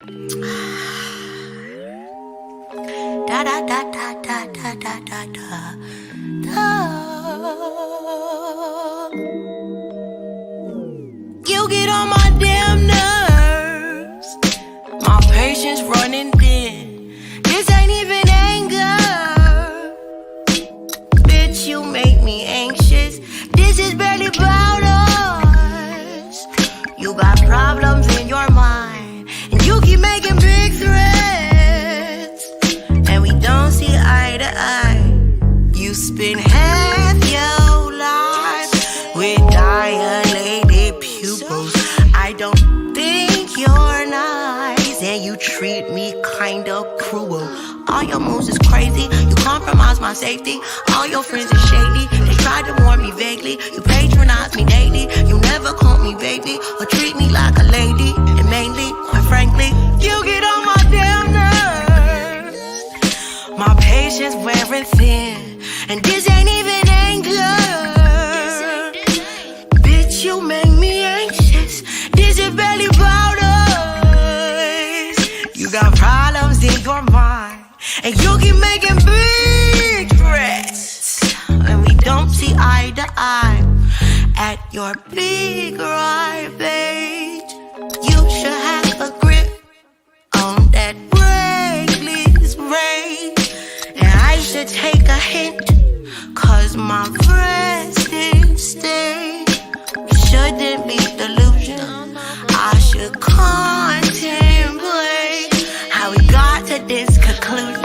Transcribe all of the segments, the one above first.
Da da da da da da da da da. You get on my damn nerves. My patience running thin. This ain't even anger. Bitch, you make me anxious. This is barely about us. You got problems in your mind, and you keep making big threats, and we don't see eye to eye. You spend half your life with dilated pupils. I don't think you're nice, and you treat me kinda cruel. All your moves is crazy, you compromise my safety. All your friends are shady, they tried to warn me vaguely. You patronize me daily, you never call me baby or treat me like a lady. And mainly, quite frankly, you get on my damn nerves. My patience wearing thin, and this ain't even anger. Bitch, you make me anxious. This is barely about us. You got problems in your mind, and you keep making big threats, and we don't see eye to eye at your big ribage. You should have a grip on that reckless rage, and I should take a hint, cause my resting state shouldn't be delusion. I should contemplate how we got to this conclusion.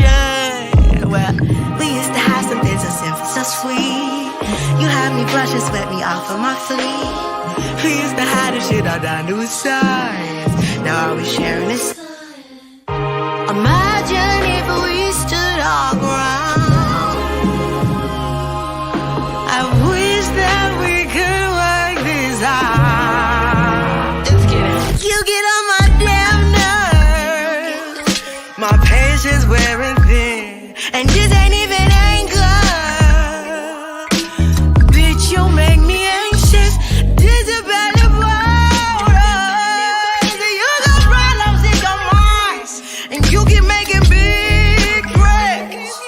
Well, we used to have something so simple, so sweet. You had me blush and sweat me off of my feet. We used to have this shit all down to a science. Now are we sharing this? Imagine if we stood our ground. I wish that we could work this out. Let's get it. You get on my damn nerves. My patience wearing thin, and this ain't even anger. Bitch, you make me anxious. This is bad about us. You got problems in your mind, and you keep making big threats,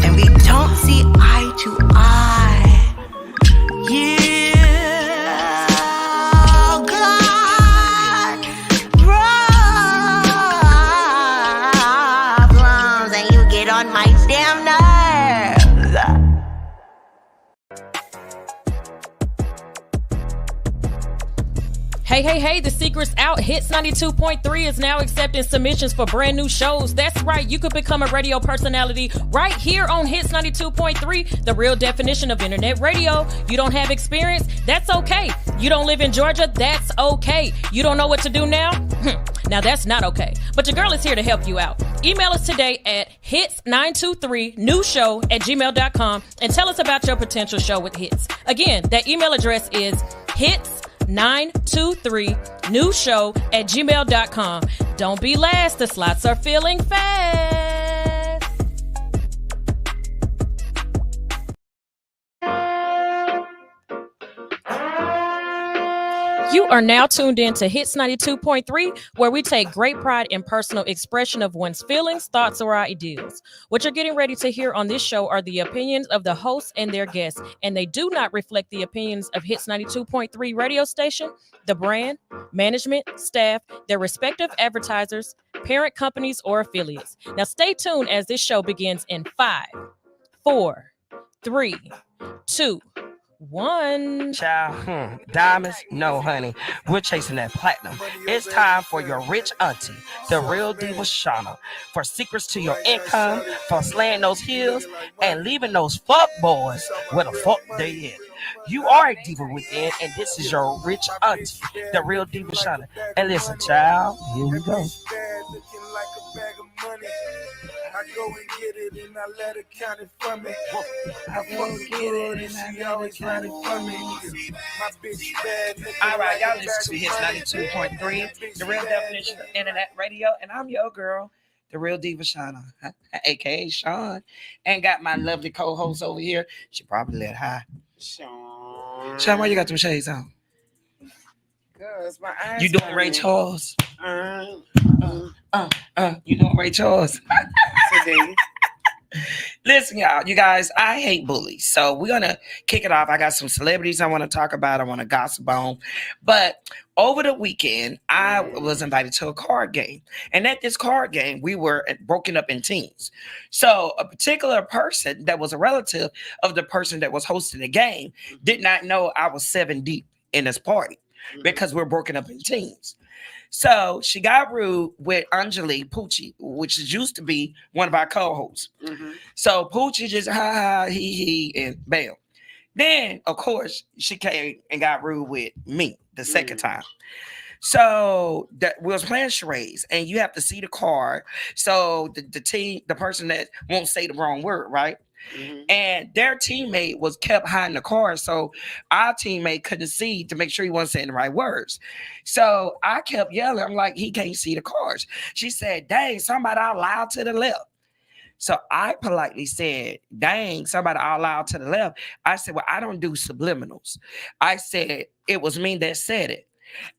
and we don't see eye to eye. Yeah, God, problems, and you get on my damn nerves. Hey, the secret's out. Hits 92.3 is now accepting submissions for brand new shows. That's right, you could become a radio personality right here on Hits 92.3, the real definition of internet radio. You don't have experience? That's okay. You don't live in Georgia? That's okay. You don't know what to do now? Now that's not okay. But your girl is here to help you out. Email us today at hits923newshow@gmail.com and tell us about your potential show with Hits. Again, that email address is hits923newshow@gmail.com. Don't be last. The slots are filling fast. You are now tuned in to Hits 92.3, where we take great pride in personal expression of one's feelings, thoughts, or ideas. What you're getting ready to hear on this show are the opinions of the hosts and their guests, and they do not reflect the opinions of Hits 92.3 radio station, the brand, management, staff, their respective advertisers, parent companies, or affiliates. Now stay tuned as this show begins in 5, 4, 3, 2, 1. Child, diamonds? No, honey. We're chasing that platinum. It's time for your Rich Auntie, the real diva Shawn, for secrets to your income, for slaying those heels, and leaving those fuck boys where the fuck they at. You are a diva within, and this is your Rich Auntie, the real diva Shawn. And listen, child, here we go. I go and get it and I let her count it for me. I fuck good and she always run it for me. My bitch bad. All right, y'all listen to Hits 92.3, the real definition of internet radio, and I'm your girl, the real diva Shawn, aka Shawn, and got my lovely co-host over here. She probably let high. Shawn, why you got them shades on? Cause my eyes. You doing Ray Charles? You doing Ray Charles? Today. Listen, y'all, you guys, I hate bullies. So we're going to kick it off. I got some celebrities I want to talk about. I want to gossip on. But over the weekend, I was invited to a card game. And at this card game, we were broken up in teams. So a particular person that was a relative of the person that was hosting the game did not know I was 7 deep in this party because we're broken up in teams. So she got rude with Anjali Poochie, which used to be one of our co-hosts. So Poochie just ha, he, and bam. Then, of course, she came and got rude with me the second time. So that we was playing charades, and you have to see the card. So the person that won't say the wrong word, right? And their teammate was kept hiding the card, so our teammate couldn't see to make sure he wasn't saying the right words. So I kept yelling. I'm like, he can't see the cards. She said, dang, somebody out loud to the left. So I politely said, dang, somebody out loud to the left. I said, well, I don't do subliminals. I said, it was me that said it.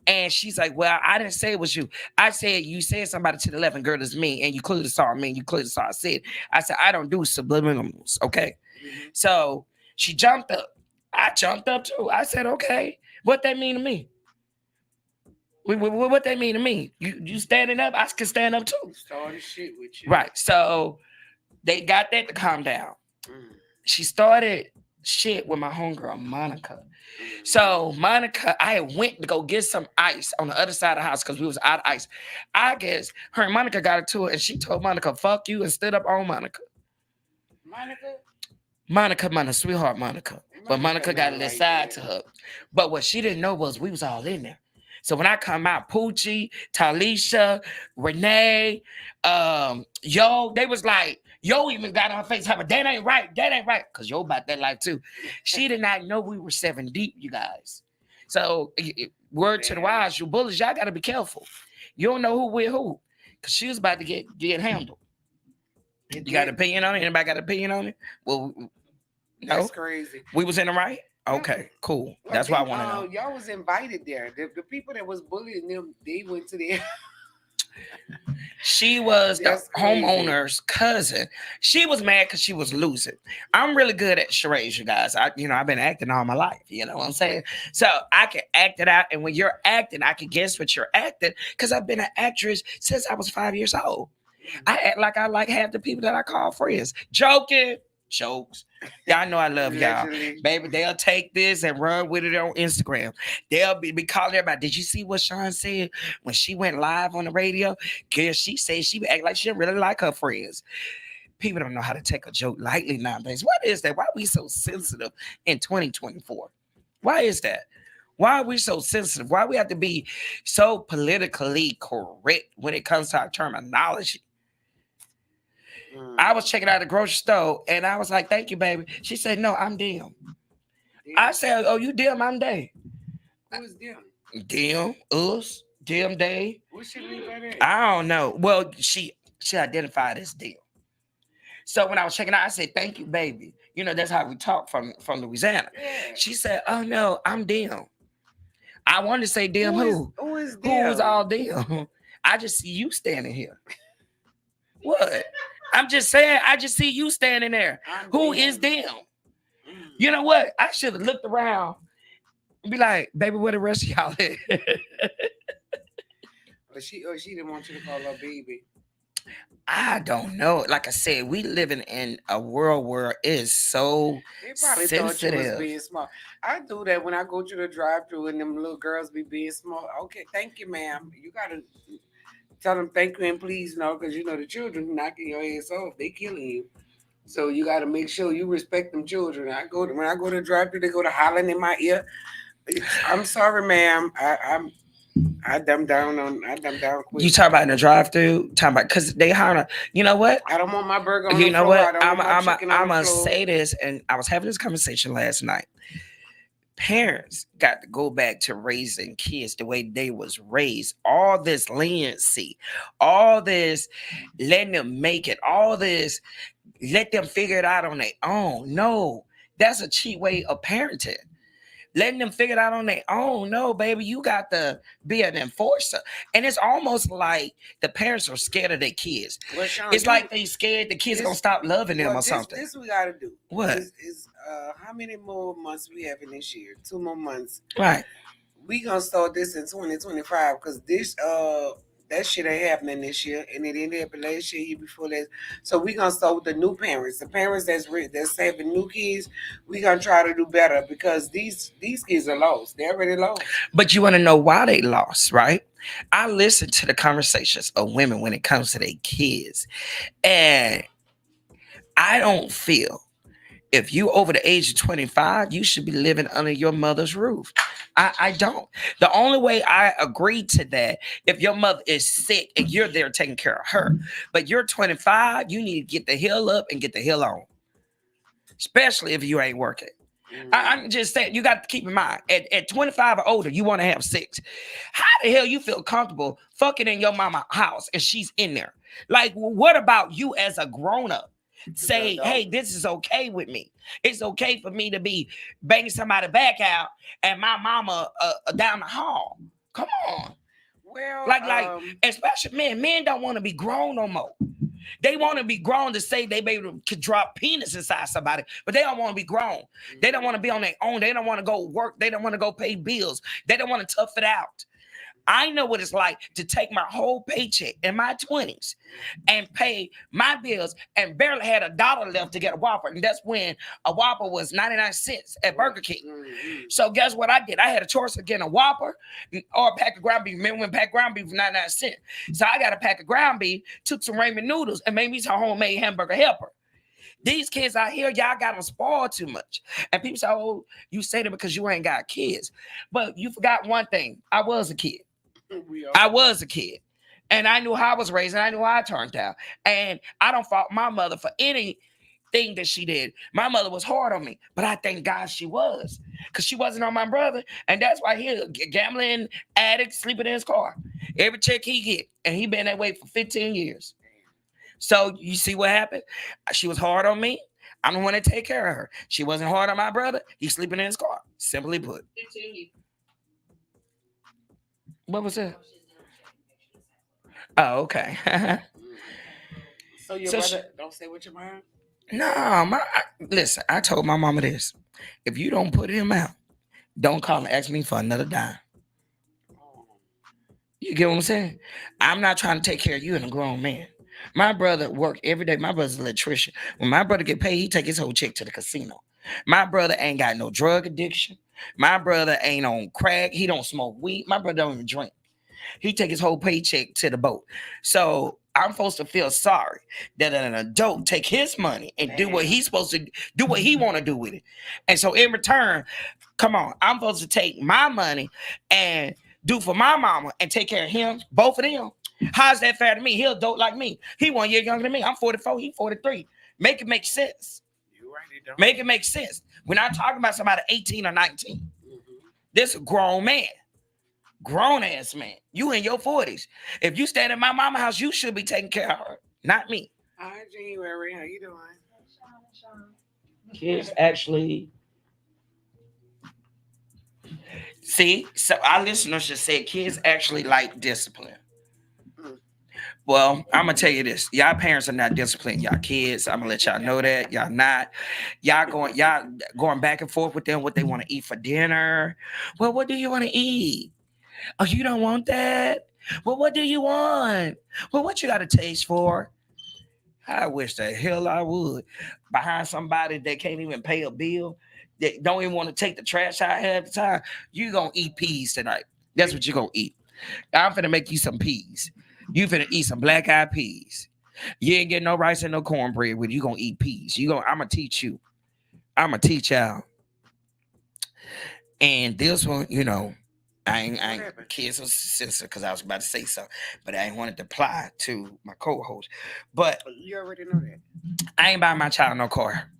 And she's like, well, I didn't say it was you. I said, you said somebody to the left, and girl, it's me. And you clearly saw me. You clearly saw I said. I said, I don't do subliminals, okay? So she jumped up. I jumped up too. I said, okay, what that mean to me? What that mean to me? You standing up? I can stand up too. Started shit with you. Right. So they got that to calm down. She started shit with my homegirl, Monica. So Monica, I went to go get some ice on the other side of the house because we was out of ice. I guess her and Monica got into it, and she told Monica, fuck you, and stood up on Monica. Monica, sweetheart Monica. But Monica got a little side to her. But what she didn't know was we was all in there. So when I come out, Poochie, Talisha, Renee, Yo, they was like, Yo even got on her face, that ain't right, because Yo about that life too. She did not know we were 7 deep, you guys. So word to the wise, you bullies, y'all got to be careful. You don't know who with who, because she was about to get handled. You got an opinion on it? Anybody got an opinion on it? Well, no. That's crazy. We was in the right? Okay, cool. That's what I want to know. Y'all was invited there. The people that was bullying them, they went to their... She was the homeowner's cousin. She was mad because she was losing. I'm really good at charades, you guys. I've been acting all my life. You know what I'm saying? So I can act it out. And when you're acting, I can guess what you're acting because I've been an actress since I was 5 years old. I act like I like half the people that I call friends. Joking. Jokes. Y'all know I love y'all. Baby, they'll take this and run with it on Instagram. They'll be calling everybody. Did you see what Shawn said when she went live on the radio? Girl, she said she act like she didn't really like her friends. People don't know how to take a joke lightly nowadays. What is that? Why are we so sensitive in 2024? Why is that? Why are we so sensitive? Why we have to be so politically correct when it comes to our terminology? I was checking out the grocery store and I was like, thank you, baby. She said, no, I'm Dim. I said, oh, you Dim, I'm Dave. Who is Dim? Dim, us, Dim, Dave. What she mean by that? I don't know. Well, she identified as Dim. So when I was checking out, I said, thank you, baby. You know, that's how we talk from Louisiana. Yeah. She said, oh, no, I'm Dim. I wanted to say Dim who? Who is Dim? Who is all Dim? I just see you standing here. What? I'm just saying, I just see you standing there. Who is them? You know what? I should have looked around and be like, baby, where the rest of y'all at? She didn't want you to call her baby. I don't know. Like I said, we living in a world where it's so they probably sensitive. Thought you was being small. I do that when I go to the drive-thru and them little girls be being small. Okay, thank you, ma'am. You got to... Tell them thank you and please, because the children knocking your ass off, they killing you. So you got to make sure you respect them children. When I go to drive-thru, they go to hollering in my ear. I'm sorry, ma'am. I dumb down quick. You talk about in the drive-thru, because they holler. You know what? I don't want my burger on the floor. You know what? I'm gonna say this, and I was having this conversation last night. Parents got to go back to raising kids the way they was raised. All this leniency, all this letting them make it, all this let them figure it out on their own. No, that's a cheap way of parenting. letting them figure it out on their own. No, baby, you got to be an enforcer. And it's almost like the parents are scared of their kids. Well, Shawn, it's like they scared the kids going to stop loving them or something. This we got to do. What? Is how many more months we have in this year? 2 more months. Right. We going to start this in 2025 because this that shit ain't happening this year, and it didn't happen last year before that. So we gonna start with the new parents, the parents that's having new kids. We gonna try to do better because these kids are lost. They're already lost. But you want to know why they lost, right? I listen to the conversations of women when it comes to their kids, and I don't feel if you over the age of 25, you should be living under your mother's roof. I don't. The only way I agree to that, if your mother is sick and you're there taking care of her, but you're 25, you need to get the hell up and get the hell on. Especially if you ain't working. I'm just saying, you got to keep in mind, at 25 or older, you want to have sex. How the hell you feel comfortable fucking in your mama's house and she's in there? Like, what about you as a grown-up? Say, hey, this is okay with me. It's okay for me to be banging somebody back out and my mama down the hall. Come on. Well, like, especially men don't want to be grown no more. They want to be grown to say they could drop penis inside somebody, but they don't want to be grown. They don't want to be on their own. They don't want to go work. They don't want to go pay bills. They don't want to tough it out. I know what it's like to take my whole paycheck in my 20s and pay my bills and barely had $1 left to get a Whopper. And that's when a Whopper was 99 cents at Burger King. Mm-hmm. So guess what I did? I had a choice of getting a Whopper or a pack of ground beef. Remember when pack of ground beef was 99 cents? So I got a pack of ground beef, took some ramen noodles, and made me some homemade hamburger helper. These kids out here, y'all got them spoiled too much. And people say, oh, you say that because you ain't got kids. But you forgot one thing. I was a kid. I was a kid. And I knew how I was raised, and I knew how I turned out. And I don't fault my mother for anything that she did. My mother was hard on me, but I thank God she was. Because she wasn't on my brother. And that's why he gambling addict, sleeping in his car. Every check he get. And he been that way for 15 years. So you see what happened? She was hard on me. I'm the one to take care of her. She wasn't hard on my brother. He's sleeping in his car. Simply put. What was that? Oh, okay. So your brother don't stay with your mom? No, listen, I told my mama this. If you don't put him out, don't call and ask me for another dime. You get what I'm saying? I'm not trying to take care of you and a grown man. My brother work every day. My brother's an electrician. When my brother get paid, he take his whole check to the casino. My brother ain't got no drug addiction. My brother ain't on crack. He don't smoke weed. My brother don't even drink. He take his whole paycheck to the boat. So I'm supposed to feel sorry that an adult take his money and do what he's supposed to do, what he want to do with it. And so in return, come on, I'm supposed to take my money and do for my mama and take care of him, both of them. How's that fair to me? He adult like me. He 1 year younger than me. I'm 44. He 43. Make it make sense. Make it make sense. We're not talking about somebody 18 or 19. Mm-hmm. This is a grown man. Grown ass man. You in your 40s. If you stand in my mama house, you should be taking care of her. Not me. Hi, January. How you doing? Kids actually. See, so our listeners just said kids actually like discipline. Well, I'm gonna tell you this. Y'all parents are not disciplining y'all kids. I'm gonna let y'all know that. Y'all not. Y'all going back and forth with them what they want to eat for dinner. Well, what do you want to eat? Oh, you don't want that? Well, what do you want? Well, what you got a taste for? I wish the hell I would. Behind somebody that can't even pay a bill, that don't even want to take the trash out half the time. You gonna eat peas tonight. That's what you gonna eat. I'm finna make you some peas. You finna eat some black-eyed peas. You ain't getting no rice and no cornbread with you. Gonna eat peas. I'm gonna teach you. I'm gonna teach y'all. And this one, I ain't kids or sister because I was about to say something, but I ain't wanted to apply to my co-host. But you already know that. I ain't buying my child no car.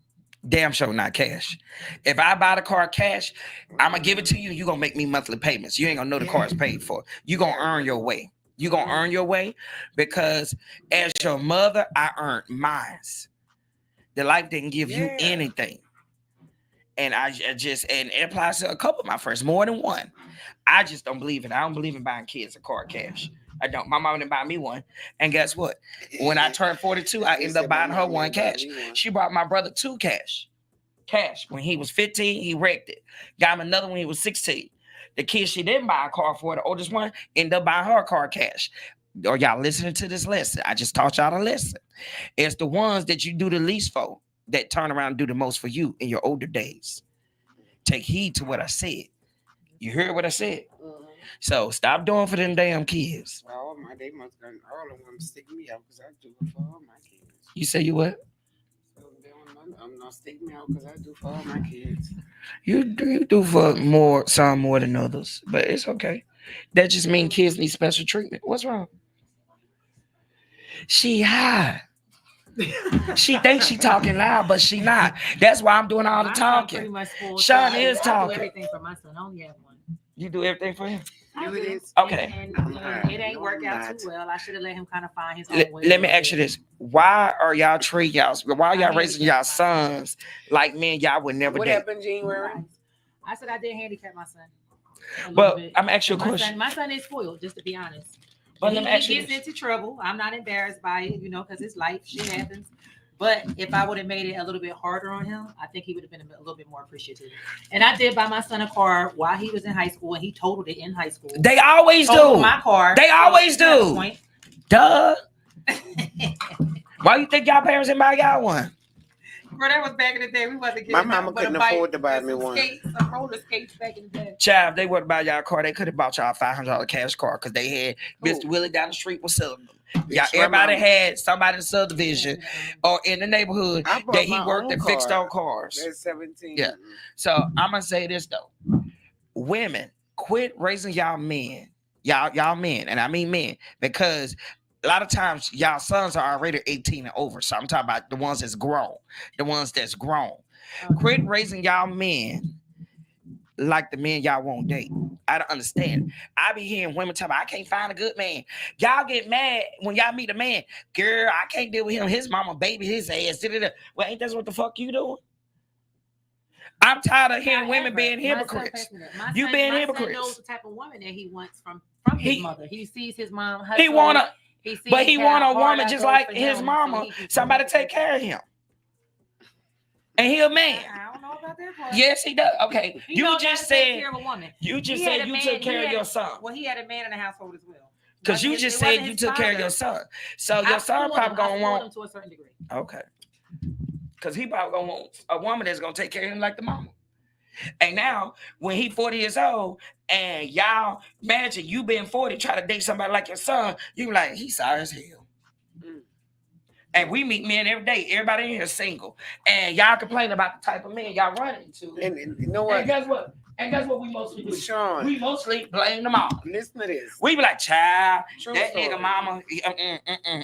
Damn sure not cash. If I buy the car cash, I'm gonna give it to you. You gonna make me monthly payments. You ain't gonna know the car is paid for. You gonna earn your way. You gonna earn your way because as your mother, I earned mine. The life didn't give you anything. And I just, and it applies to a couple of my friends, more than one. I just don't believe it. I don't believe in buying kids a car cash. I don't. My mom didn't buy me one. And guess what? When I turned 42, I ended up buying her one cash. She bought my brother 2 cash. Cash. When he was 15, he wrecked it. Got him another when he was 16. The kid she didn't buy a car for, the oldest one, ended up buying her a car cash. Are y'all listening to this lesson? I just taught y'all a lesson. It's the ones that you do the least for that turn around and do the most for you in your older days. Take heed to what I said. You heard what I said? Mm-hmm. So stop doing for them damn kids. All they must all of them stick me out because I do it for all my kids. You say you what? So I'm not sticking me out because I do for all my kids. You do for some more than others, but it's okay. That just means kids need special treatment. What's wrong? She high. She thinks she talking loud, but she not. That's why I'm doing all the talking. Shawn is talking. I do everything for my son. I only have one. You do everything for him? Okay. And it ain't work out too well. I should have let him kind of find his own way. Let me ask you this. Why are y'all treating y'all? Why are y'all raising y'all sons like men y'all would never What date? happened, January? I said I did handicap my son. But I'm asking you a question. My son is spoiled, just to be honest. But he gets into trouble. I'm not embarrassed by it, because it's life. Shit happens. But if I would have made it a little bit harder on him, I think he would have been a little bit more appreciative. And I did buy my son a car while he was in high school, and he totaled it in high school. They always do. My car. They always do. Duh. Why you think y'all parents didn't buy y'all one? Bro, that was back in the day. We wasn't getting my mama couldn't afford to buy me one. Some roller skates back in the day. Child, they wouldn't buy y'all a car. They could have bought y'all a $500 cash car because they had Mr. Willie down the street was selling them. Yeah, everybody had somebody in the subdivision or in the neighborhood that he worked and fixed on cars. That's 17. Yeah. So I'm gonna say this though. Women, quit raising y'all men. Y'all men, and I mean men, because a lot of times y'all sons are already 18 and over. So I'm talking about the ones that's grown. The ones that's grown. Quit raising y'all men like the men y'all won't date. I don't understand. I be hearing women talk about, I can't find a good man. Y'all get mad when y'all meet a man. Girl, I can't deal with him. His mama baby his ass. Da-da-da. Well, ain't that what the fuck you doing? I'm tired of hearing women being hypocrites. You being hypocrites. He knows the type of woman that he wants from his mother. He sees his mom hustle. He want a woman just like his mama. Somebody take care of him. And he a man. I don't know about that part. Yes, he does. Okay. You just said you took care of your son. Well, he had a man in the household as well. Because you just said you took care of your son. So your son probably gonna want him to a certain degree. Okay. Because he probably gonna want a woman that's gonna take care of him like the mama. And now when he 40 years old and y'all imagine you being 40 try to date somebody like your son, you be like, he's sorry as hell. And we meet men every day. Everybody in here is single. And y'all complain about the type of men y'all run into. And you know what? And guess what we mostly do? Shawn. We mostly blame the mama. Listen to this. We be like, child, True that story. nigga mama.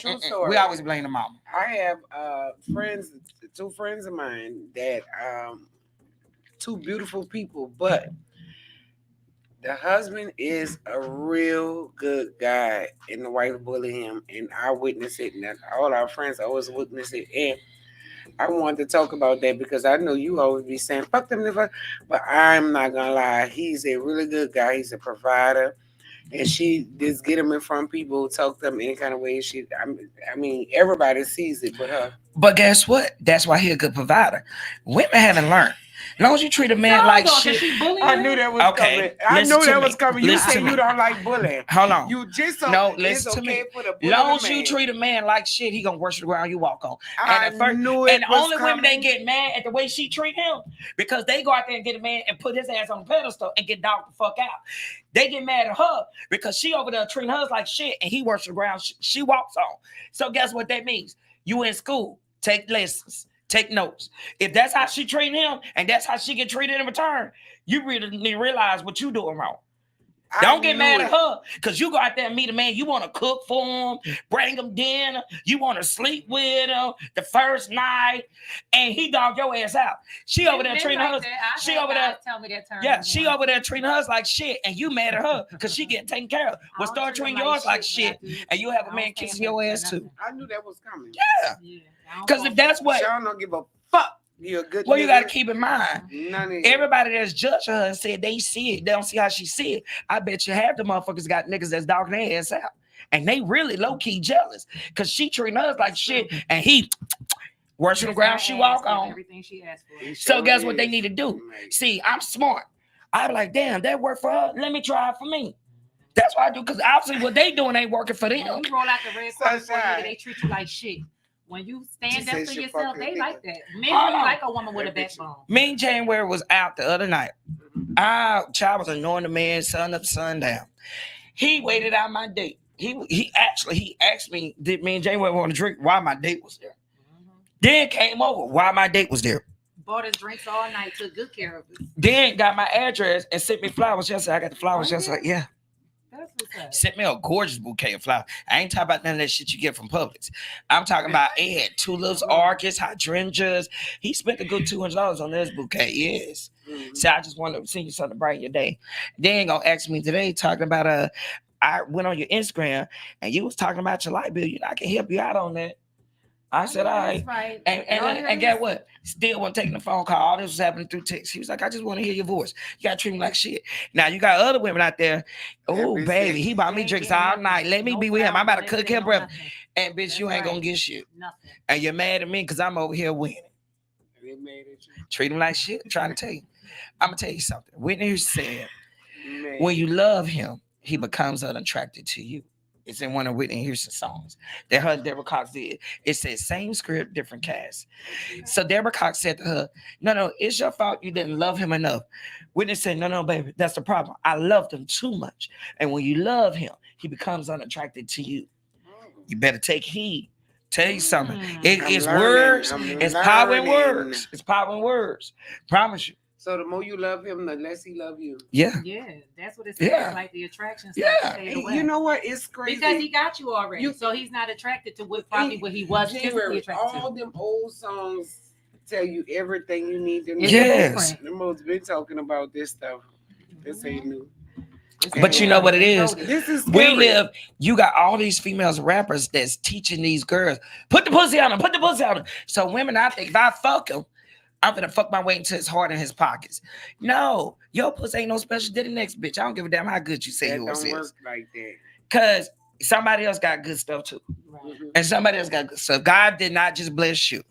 True story. We always blame the mama. I have friends, 2 friends of mine that 2 beautiful people, but the husband is a real good guy, and the wife bully him, and I witness it, and all our friends always witness it. And I wanted to talk about that because I know you always be saying, fuck them, but I'm not gonna lie. He's a really good guy. He's a provider. And she just get him in front of people, talk to them any kind of way. I mean, everybody sees it but her. But guess what? That's why he's a good provider. Women haven't learned. As long as you treat a man like shit. I knew that was coming. I knew that was coming. You say you don't like bullying. Hold on. You just listen to me. As long as you treat a man like shit, he gonna worship the ground you walk on. I knew it. And the only women they get mad at the way she treat him because they go out there and get a man and put his ass on the pedestal and get dogged the fuck out. They get mad at her because she over there treating hers like shit and he worships the ground she walks on. So guess what that means? You in school, take lessons. Take notes. If that's how she treating him and that's how she get treated in return, you really need to realize what you doing wrong. Don't get mad at her because you go out there and meet a man. You want to cook for him, bring him dinner. You want to sleep with him the first night, and he dogged your ass out. She over there treating her. She over there. Tell me that term. Yeah, she over there treating hers like shit, and you mad at her because she getting taken care of. Well, start treating yours like shit, and you have a man kissing your ass too. I knew that was coming. Yeah. Because if that's what Shawn don't give a fuck You're a good Well, you nigga. got to keep in mind, None of everybody that's judged her and said they see it, they don't see how she see it. I bet you half the motherfuckers got niggas that's dogging their ass out. And they really low-key jealous because she treating us like shit and he worship the ground she walk on. Everything she asked for. So guess what they need to do? See, I'm smart. I'm like, damn, that worked for her. Let me try it for me. That's what I do, because obviously what they doing ain't working for them. When you roll out the red carpet for a nigga, they treat you like shit. When you stand up for yourself, they like that. Men really like a woman with a backbone. Mean January was out the other night. Our child was annoying the man sun up, sun down. He waited out my date. He asked me, did me and January want to drink while my date was there? Then came over while my date was there. Bought us drinks all night, took good care of us. Then got my address and sent me flowers yesterday. I got the flowers yesterday. Yeah. That's what's up. Sent me a gorgeous bouquet of flowers. I ain't talking about none of that shit you get from Publix. I'm talking about Ed, tulips, orchids, hydrangeas. He spent a good $200 on this bouquet. Yes. So I just wanted to send you something to brighten your day. They ain't gonna ask me today talking about I went on your Instagram and you was talking about your light bill. You know, I can help you out on that. I said, all right. Right. And get what? Still wasn't taking the phone call. All this was happening through text. He was like, I just want to hear your voice. You got to treat me like shit. Now, you got other women out there. Oh, baby, he bought me drinks all night. Let me be with him. I'm about to cook him breakfast. And, bitch, you ain't going to get shit. Nothing. And you're mad at me because I'm over here winning. They mad at you. Treat him like shit. I'm trying to tell you. I'm going to tell you something. Whitney Houston said, when you love him, he becomes unattracted to you. It's in one of Whitney Houston's songs that her and Deborah Cox did. It says same script, different cast. So Deborah Cox said to her, no, it's your fault you didn't love him enough. Whitney said, no, baby, that's the problem. I loved him too much. And when you love him, he becomes unattracted to you. You better take heed. Tell you something. It's words. It's power in words. It's power in words. Promise you. So the more you love him, the less he love you. Yeah. Yeah, that's what it says. Yeah. Like the attraction. Yeah. You know what? It's crazy. Because he got you already. So he's not attracted to what he was physically attracted to. All them old songs tell you everything you need to know. Yes. The most been talking about this stuff. This ain't new. But you know what it is? This is you got all these females rappers that's teaching these girls, put the pussy on them, put the pussy on them. So women, I think if I fuck him, I'm gonna fuck my way into his heart and his pockets. No, your pussy ain't no special to the next bitch. I don't give a damn how good you say yours is. Don't work like that. Cause somebody else got good stuff too. Right. And somebody else got good stuff. God did not just bless you.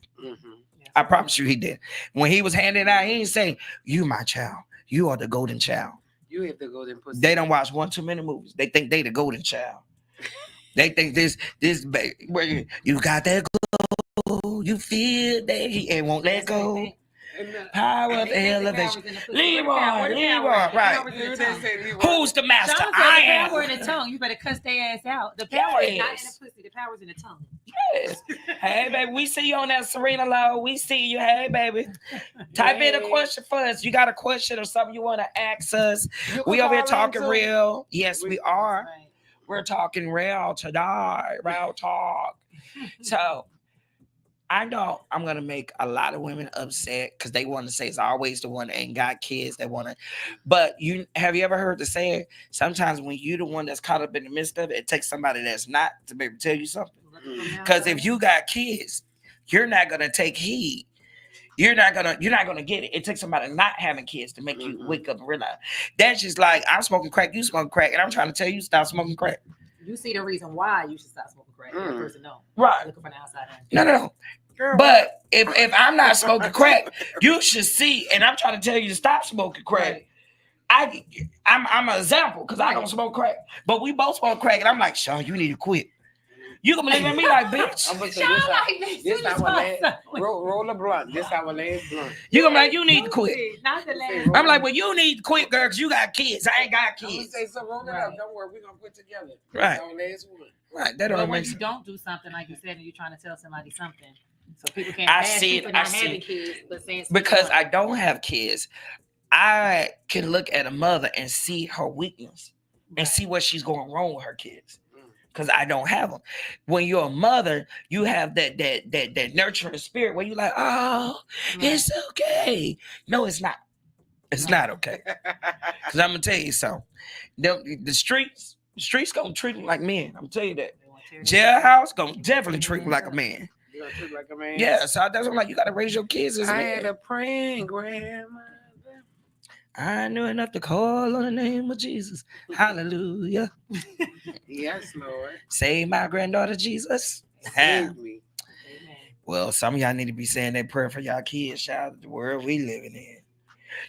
I promise you he did. When he was handing it out, he didn't say, you my child. You are the golden child. You have the golden pussy. They don't watch one too many movies. They think they the golden child. They think this where you got that glow, you feel that he ain't won't let go. Power of elevation. Leroy, right. Who's the master? I am. Power in the tongue. You better cuss their ass out. The power is not in the pussy. The power is in the tongue. Yes. Hey, baby, we see you on that Serena Low. We see you. Hey, baby. Type in a question for us. You got a question or something you want to ask us? We over here talking real. Yes, we are. Right. We're talking real today. Real talk. So I know I'm gonna make a lot of women upset because they want to say it's always the one that ain't got kids that want to. But you ever heard the saying? Sometimes when you're the one that's caught up in the midst of it, it takes somebody that's not to be able to tell you something. Because if you got kids, you're not gonna take heed. You're not gonna get it. It takes somebody not having kids to make you wake up and realize. That's just like I'm smoking crack, you smoking crack, and I'm trying to tell you stop smoking crack. You see the reason why you should stop smoking crack. That person don't. Right. Looking from the outside in. No. But if I'm not smoking crack, you should see, and I'm trying to tell you to stop smoking crack. Right. I'm an example because I don't smoke crack, but we both smoke crack, and I'm like, Shawn, you need to quit. You can believe in me like, bitch. I'm gonna say this our last roll a blunt. This our last blunt. You gonna be like, you need to quit. Not the last. I'm like, well, you need to quit, girl, because you got kids. I ain't got kids. I'm gonna say so. Roll it up. Don't worry, we're gonna quit together. Right. Our last one. Right. That but don't when make you sense. don't do something like you said, and you're trying to tell somebody something, so people can't. I bash see you for it. not I see having it. kids, but saying Because I don't have kids, I can look at a mother and see her weakness and see what she's going wrong with her kids. Because I don't have them. When you're a mother, you have that nurturing spirit where you're like, oh, it's okay. No, it's not. It's not okay. Because I'm gonna tell you something. The streets gonna treat them like men. I'm gonna tell you that. Jailhouse gonna definitely treat them like a man. You gotta treat like a man. Yeah, so that's what I'm like. You gotta raise your kids as I men. had a praying grandmother. I knew enough to call on the name of Jesus. Hallelujah. Yes, Lord. Save my granddaughter, Jesus. Save me. Well, some of y'all need to be saying that prayer for y'all kids, child, the world we living in.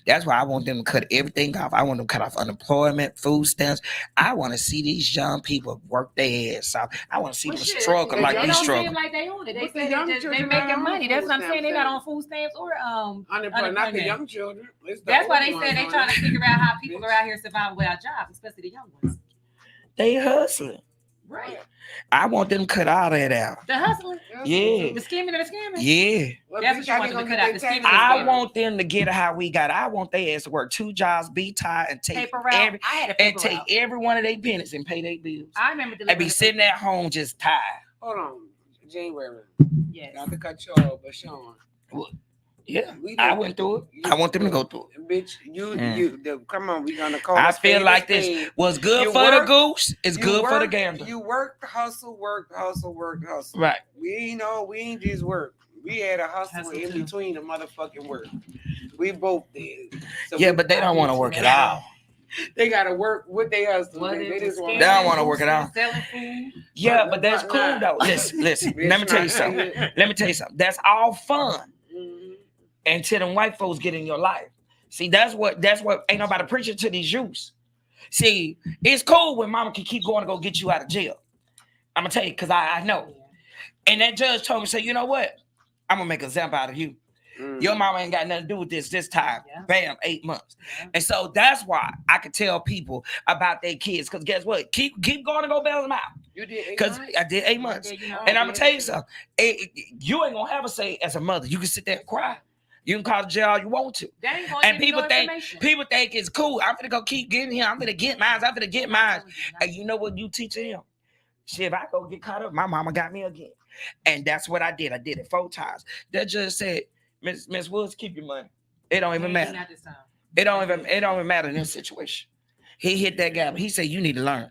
That's why I want them to cut everything off. I want them to cut off unemployment, food stamps. I want to see these young people work their ass off. I want to see them struggle like we struggle. They don't seem like they on it. They say they children making are money. on That's food what I'm saying. They're not stamps, on food stamps or unemployment. Not the young children. That's why they said they're trying to figure out how people are out here surviving without jobs, especially the young ones. They hustling. Right. I want them to cut all that out. The hustling. Yeah. The scheming and the scamming. Yeah. That's what you want them to cut out. The scheming. I want them to get how we got. I want their ass to work 2 jobs, be tired, and take every one of their pennies and pay their bills. I remember and be sitting at home just tired. Hold on, January. Yes. Not to cut you off, but Shawn. What? Yeah, I went through it. I want them to go through it. Bitch, come on, we gonna call. I feel like this was good for the goose. It's good for the gander. You worked, hustle. Right. We ain't just work. We had a hustle in between the motherfucking work. We both did. So yeah, but they don't want to work it out. They gotta work with their hustle. They don't want to work it out. Yeah, but that's cool though. Listen. Let me tell you something. That's all fun. Until them white folks get in your life. See, that's what ain't nobody preaching to these youths. See, it's cool when mama can keep going to go get you out of jail. I'm gonna tell you, because I know. And that judge told me, say, you know what? I'm gonna make an example out of you. Your mama ain't got nothing to do with this time. Yeah. Bam, 8 months. Yeah. And so that's why I could tell people about their kids. Because guess what? Keep going to go bail them out. You did 8 months? Because I did 8 months. And I'm gonna tell you something. You ain't gonna have a say as a mother. You can sit there and cry. You can call the jail all you want to. And people think it's cool. I'm gonna go keep getting him. I'm gonna get mine. And you know what you teach him? Shit, if I go get caught up, my mama got me again. And that's what I did. I did it 4 times. That judge said, Miss Woods, keep your money. It don't even matter. It don't even matter in this situation. He hit that gap. He said, you need to learn.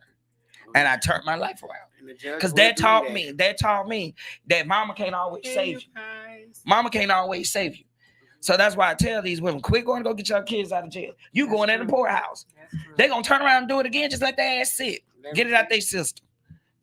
And I turned my life around. Because that taught me that mama can't always save you. Mama can't always save you. So that's why I tell these women, quit going to go get your kids out of jail. You going in the poorhouse. They're going to turn around and do it again. Just let their ass sit. Get it out their system.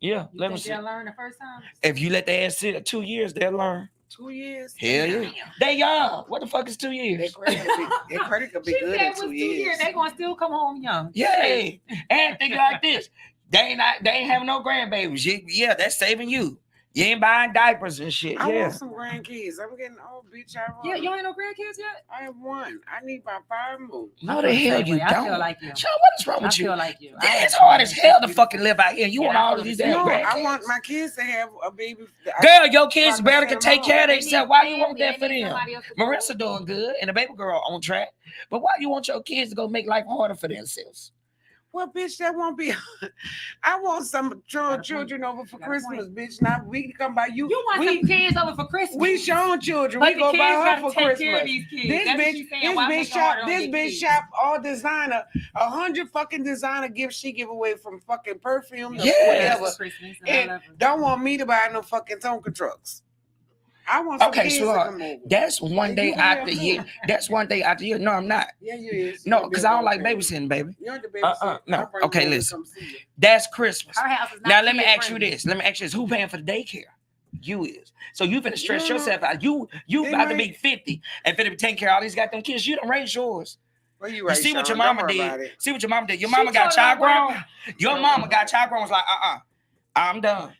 Yeah. Let me see. They'll learn the first time? If you let their ass sit at 2 years, they'll learn. 2 years? Hell yeah. They young. What the fuck is 2 years? Their credit could be good in 2 years. They're going to still come home young. Yeah. And think like this. They ain't having no grandbabies. Yeah, that's saving you. You ain't buying diapers and shit. I want some grandkids. I'm getting old, bitch. Yeah, you ain't no grandkids yet? I have 1. I need about 5 more. No, the hell you don't. I feel like you. Sean, what is wrong with you? I feel like you. It's hard as hell to fucking live out here. You want all of these damn grandkids. I want my kids to have a baby. Girl, your kids better can take care of themselves. Why you want that for them? Marissa doing good and the baby girl on track. But why you want your kids to go make life harder for themselves? Well, bitch, that won't be. I want some children over for Christmas, bitch. Now we can come by you. You want some kids over for Christmas? We showing children. But we go buy her for Christmas. This bitch shop all designer, 100 fucking designer gifts she give away from fucking perfume to whatever. And don't want me to buy no fucking Tonka trucks. I want some kids to come over. That's one day out the year. That's one day out the year. No, I'm not. Yeah, you is. No, because I don't like babysitting, baby. You're the babysitter. No. Okay, listen. That's Christmas. Now let me ask you this. Who paying for the daycare? You is. So you finna stress yourself out. You about to be 50 and finna be taking care of all these goddamn kids. You done raised yours. Well, you right, see what your mama did. See what your mama did. Your mama got child grown. Your mama got child grown. Was like, I'm done.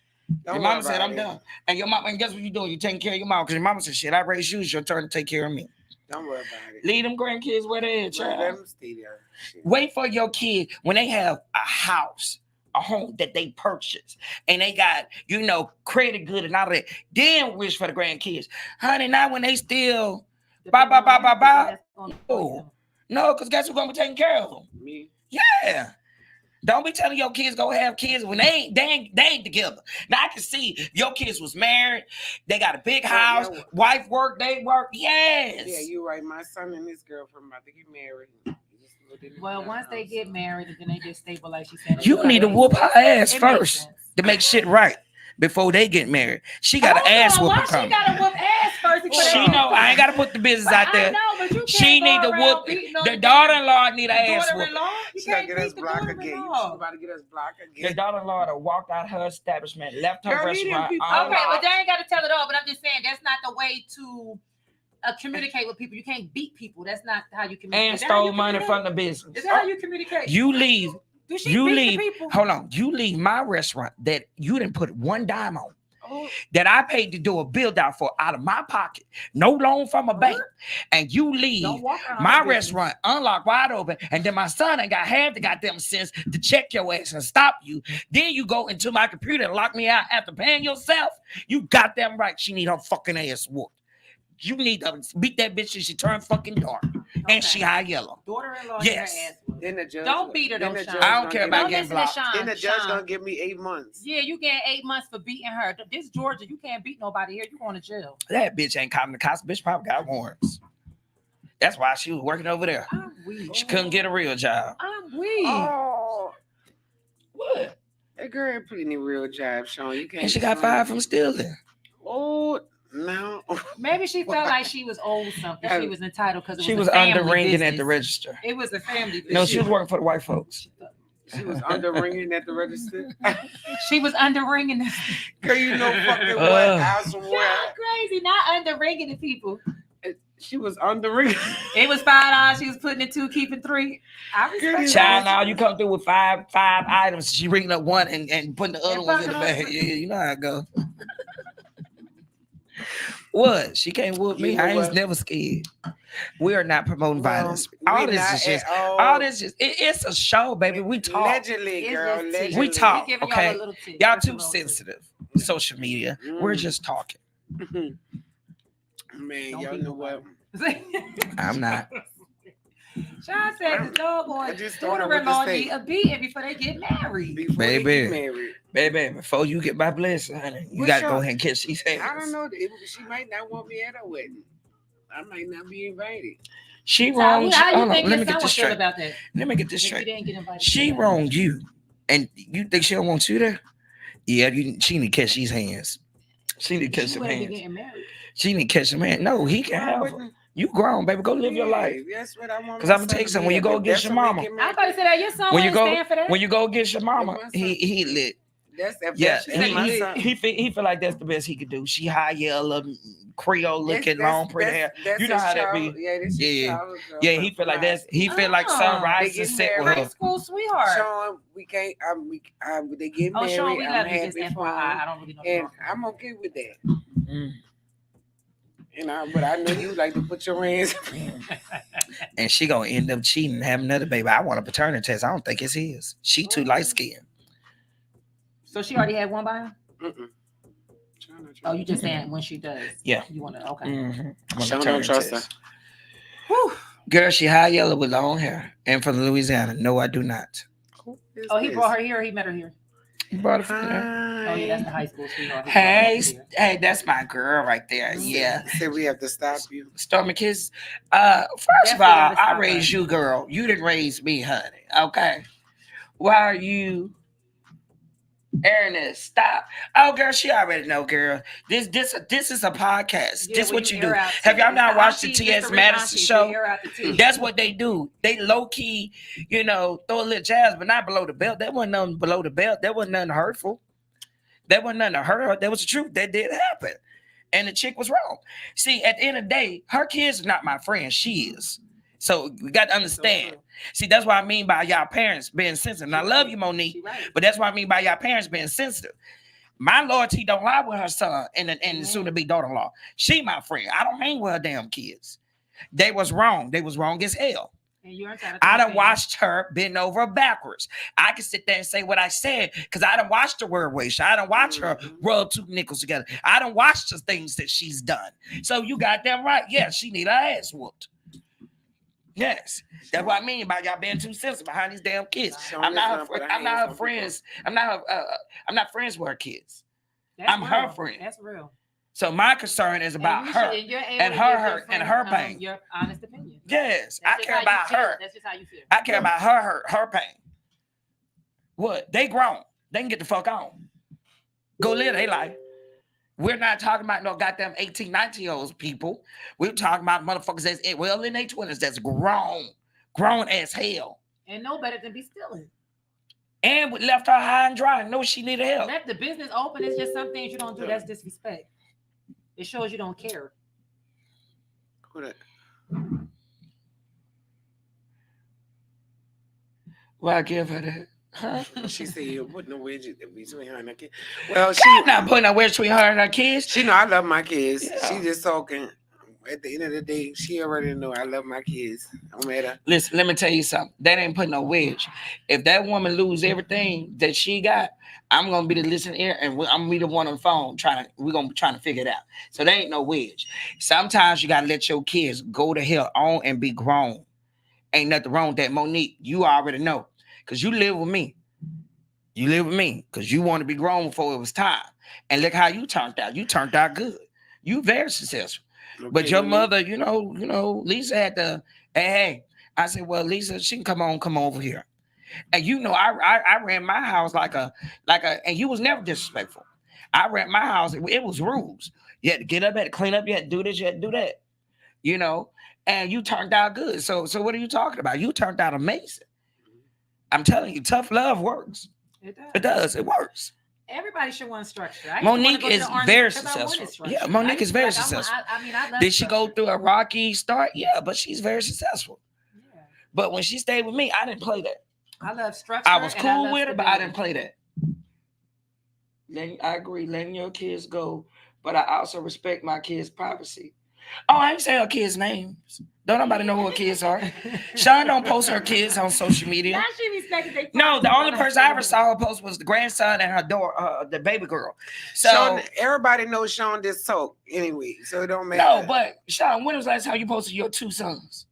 Your mama said, I'm done. And your mama, and guess what you doing? You taking care of your mama. Because your mama said, shit, I raised you. It's your turn to take care of me. Don't worry about it. Leave them grandkids where they at, child. Let them stay there. Wait for your kid when they have a house, a home that they purchased, and they got, credit good and all that. Then wish for the grandkids. Honey, not when they still, bye. Oh, no, because guess who's going to be taking care of them? Me. Yeah. Don't be telling your kids go have kids when they ain't together. Now I can see your kids was married, they got a big house, wife work, they work. Yes. Yeah, you're right. My son and his girlfriend about to get married. Well, once they get married and then they get stable, like she said. You need to whoop her ass first to make shit right. before they get married. She got an ass whooping coming. She got to whoop ass first. She know I ain't got to put the business out there. I know, but you she need to whoop. The daughter-in-law need an ass whooping. You can't get us blocked again. You about to get us blocked again. The daughter-in-law that walked out her establishment, left her restaurant. Okay, but they ain't got to tell it all. But I'm just saying that's not the way to communicate with people. You can't beat people. That's not how you communicate. And stole money from the business. Is that how you communicate? You leave. You leave. Hold on. You leave my restaurant that you didn't put one dime on. That I paid to do a build out for out of my pocket, no loan from a bank, and you leave my restaurant unlocked wide open, and then my son ain't got half the goddamn sense to check your ass and stop you. Then you go into my computer and lock me out after paying yourself. You goddamn right, she need her fucking ass whooped. You need to beat that bitch till she turn fucking dark. And she high yellow. Daughter-in-law. Yes. Then the judge. Don't beat her, though, Sean. I don't care about getting blocked. Then the judge gonna give me 8 months. Yeah, you get 8 months for beating her. This Georgia, you can't beat nobody here. You going to jail. That bitch ain't coming to cops. Bitch probably got warrants. That's why she was working over there. I'm weak. She couldn't get a real job. I'm weak. Oh, what? That girl ain't putting a real job, Sean. You can't. And she got fired from stealing. Oh. No. Maybe she felt like she was owed something. She was entitled because she was under ringing at the register. It was a family business. No, she was working for the white folks. She was under ringing at the register. She was under ringing. Girl, you know fucking what? House You're crazy. Not under ringing the people. She was under ringing. It was $5. She was putting it 2, keeping 3. I respect Child, now you come through with five items. She ringing up one and putting the other ones in the bag. Yeah, you know how it go. What? She can't whoop me. I ain't never scared. We are not promoting violence. All this is just it's a show, baby. We talk. Allegedly, girl. Allegedly. We talk, okay? Y'all too sensitive. Social media. We're just talking. Man, y'all know what? I'm not. Sean said the dog boy daughter-in-law need a beating before they get married. Baby, before you get my blessing, honey, you gotta go ahead and kiss these hands. I don't know. She might not want me at her wedding. I might not be invited. She wronged you. Hold on, let me get this straight. About that? Let me get this straight. She wronged you, and you think she don't want you there? Yeah, she need to catch these hands. She need to catch some hands. She need to catch some hands. No, he can have her. You grown, baby. Go live your life. That's what I want. Because I'm gonna tell you something. When you go get your mama, I'm about to say that your son wouldn't stand for that. When you go get your mama, he lit. He feel like that's the best he could do. She high yellow, Creole looking, long pretty hair. You know how that be. Yeah. He feel like that's. He feel like sunrise is set with her. High school sweetheart. Sean, we can't. They get married. Oh, Sean, we love you. Just FYI, I don't really know. And I'm okay with that. You know, but I know you like to put your hands. And she gonna end up cheating and have another baby. I want a paternity test. I don't think it's his. She too light skinned. So she already had one by him? Oh, you just saying when she does? Yeah. You want to? Okay. I don't trust her. Girl, she high yellow with long hair and from Louisiana. No, I do not. Oh, he brought her here or he met her here? He brought her here. Oh, yeah, that's the high school sweetheart. Hey, that's my girl right there. Yeah. Say we have to stop you. Stormy Kiss. First of all, I raised you, girl. You didn't raise me, honey. Okay. Why are you Ernest, stop. Oh, girl, she already know, girl. This is a podcast. Yeah, this what you do. Have y'all not watched the T.S. Madison show? That's what they do. They low-key, throw a little jazz, but not below the belt. That wasn't nothing below the belt. That wasn't nothing hurtful. That wasn't nothing to hurt her. That was the truth. That did happen. And the chick was wrong. See, at the end of the day, her kids are not my friend. She is. So we got to understand. See, that's what I mean by y'all parents being sensitive. And I love you, Monique, but that's what I mean by y'all parents being sensitive. My loyalty don't lie with her son and the soon-to-be daughter-in-law. She my friend. I don't hang with her damn kids. They was wrong. They was wrong as hell. I done watched her bend over backwards. I can sit there and say what I said because I done watched her wear waist. I done watched her rub two nickels together. I done watched the things that she's done. So you got them right. Yeah, she need her ass whooped. Yes, that's what I mean by y'all being too sensitive behind these damn kids. I'm not her friends. I'm not friends with her kids. I'm her friend. That's real. So my concern is about her and her pain. Your honest opinion. Yes, I care about her. That's just how you feel. I care about her pain. What? They grown. They can get the fuck on. Go live their life. We're not talking about no goddamn 18, 19-year-olds people. We're talking about motherfuckers that's in their 20s that's grown as hell. And know better than be stealing. And we left her high and dry. Know she needed help. Left the business open. It's just some things you don't do. That's disrespect. It shows you don't care. Who that? Well, I give her that. Huh? She said you're putting a wedge between her and her kids. Well, She's not putting a wedge between her and her kids. She know I love my kids. Yeah. She just talking. At the end of the day, she already know I love my kids. No matter. Listen, let me tell you something. That ain't putting no wedge. If that woman lose everything that she got, I'm gonna be the listening ear, and I'm gonna be the one on the phone we're gonna be trying to figure it out. So there ain't no wedge. Sometimes you gotta let your kids go to hell on and be grown. Ain't nothing wrong with that, Monique. You already know, cause you live with me. You live with me, cause you want to be grown before it was time. And look how you turned out. You turned out good. You very successful. Okay, but your mother, you know, Lisa had to. Hey, I said, well, Lisa, she can come over here. And you know, I ran my house like a, and you was never disrespectful. I ran my house. It was rules. You had to get up, you had to clean up, you had to do this, you had to do that. You know, and you turned out good. So what are you talking about? You turned out amazing. I'm telling you, tough love works. It does. It does. It works. Everybody should want structure. Monique is very successful. Yeah, Monique is very successful. I love Did she go through a rocky start? Yeah, but she's very successful. Yeah. But when she stayed with me, I didn't play that. I love structure. I was cool with it, but I didn't play that. I agree, letting your kids go, but I also respect my kids' privacy. Oh, I ain't say her kids' names. Don't nobody know who her kids are. Shawn don't post her kids on social media. Now she respected they. No, the only person I ever saw her post was the grandson and her daughter, the baby girl. So Shawn, everybody knows Shawn just talk anyway, so it don't matter. No, but Shawn, when was the last time you posted your two sons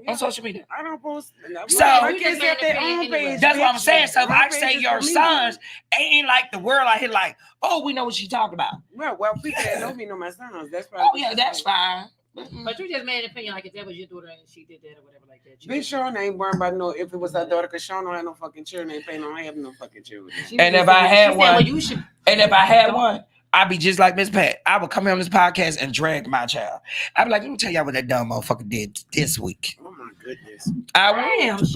on social media? I don't post. So you just at their own page. That's what I'm saying. So if I page say is your for me. sons, ain't like the world out here like, oh, we know what she talking about. Well, people that know me know my sons. That's Oh yeah, that's fine. But you just made an opinion like if that was your daughter and she did that or whatever like that. Bitch, Shawn ain't worried about no if it was her daughter, because Shawn don't have no fucking children. Ain't paying on having no fucking children. And if I had one, I'd be just like Miss Pat. I would come here on this podcast and drag my child. I'd be like, let me tell y'all what that dumb motherfucker did this week. Oh my goodness. I would.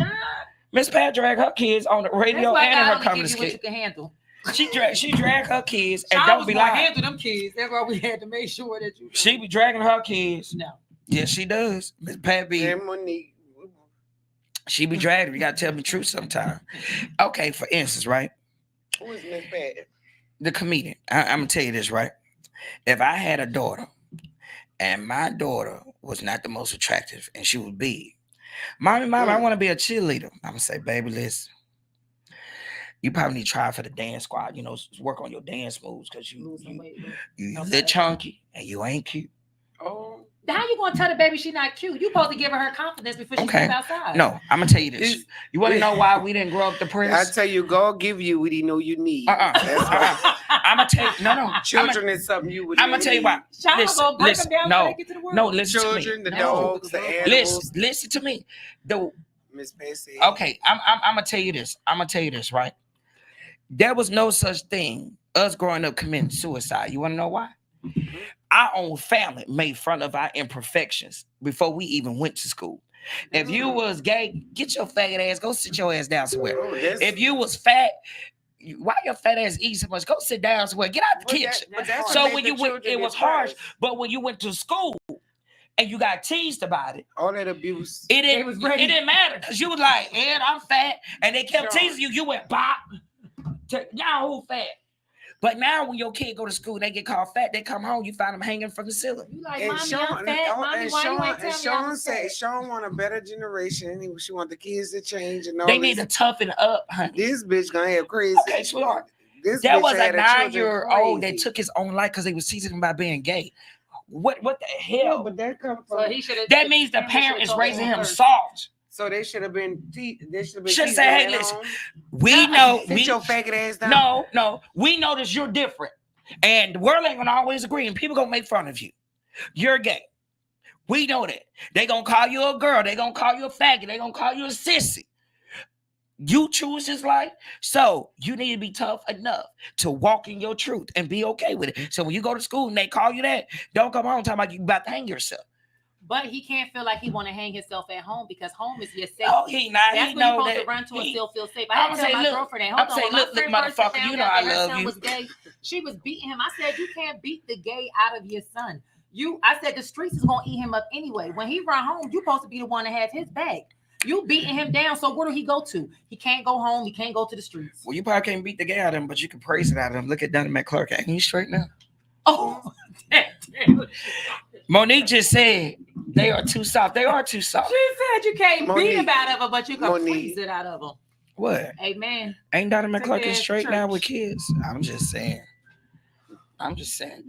Miss Pat drag her kids on the radio and in her comedy skit. You can handle. She drag her kids and Shawn don't be lying. Handle them kids. That's why we had to make sure that you. She be dragging her kids. No. Yes, she does. Miss Pat be. And Monique. She be dragging. You gotta tell me the truth sometime. Okay, for instance, right? Who is Miss Pat? The comedian. I'm gonna tell you this, right? If I had a daughter and my daughter was not the most attractive and she was big, Mommy, I want to be a cheerleader. I'm gonna say, baby, listen. You probably need to try for the dance squad, you know, work on your dance moves because you little chunky and you ain't cute. Oh. How you gonna tell the baby she not cute? You supposed to give her confidence before she goes outside. No, I'm gonna tell you this. You want to know why we didn't grow up depressed? I tell you, God give you what He know you need. I'm gonna tell you. No. Children is something you would. I'm gonna tell you why. Listen. No. Listen children, to me. The dogs, the animals. Listen to me. Miss Patsy. Okay, I'm gonna tell you this. Right? There was no such thing us growing up committing suicide. You want to know why? Mm-hmm. Our own family made fun of our imperfections before we even went to school. If you was gay, get your faggot ass, go sit your ass down somewhere. If you was fat, why your fat ass eat so much? Go sit down somewhere. Get out the kitchen. So when you went, it was harsh. But when you went to school and you got teased about it, all that abuse, it didn't matter because you was like, Ed, I'm fat, and they kept teasing you. You went bop. Now who fat? But now when your kid go to school, they get called fat. They come home, you find them hanging from the ceiling. You like, Mommy, I'm fat. Mommy, why you ain't Shawn said Shawn want a better generation. She want the kids to change and all. They need to toughen up, honey. This bitch gonna have crazy. Okay, sweetheart. There was a 9-year-old that took his own life because they was teasing him about being gay. What the hell? Yeah, but that comes from. So that means the parent is raising him soft. So they should have been. They should have said, "Hey, listen, we know." Sit your faggot ass down. No, we know that you're different, and the world ain't gonna always agree, and people gonna make fun of you. You're gay. We know that. They gonna call you a girl. They gonna call you a faggot. They gonna call you a sissy. You choose this life, so you need to be tough enough to walk in your truth and be okay with it. So when you go to school and they call you that, don't come home talking about you about to hang yourself. But he can't feel like he want to hang himself at home because home is your safety. Oh, he not. That's he when you're know supposed that. to run to and still feel safe. I'm I had to tell my look, girlfriend that. I'm Hold on, saying, when look, my friend first motherfucker, found you know out I that her love son you. was gay, she was beating him. I said, you can't beat the gay out of your son. I said the streets is gonna eat him up anyway. When he run home, you're supposed to be the one to have his back. You beating him down, so where do he go to? He can't go home. He can't go to the streets. Well, you probably can't beat the gay out of him, but you can praise it out of him. Look at Donnie McClurk. Ain't he straight now? Oh, Monique just said they are too soft. They are too soft. She said you can't Monique, beat him out of her, but you can Monique. freeze it out of him. What? Amen. Ain't Donnie McClurk Take straight church. now with kids? I'm just saying.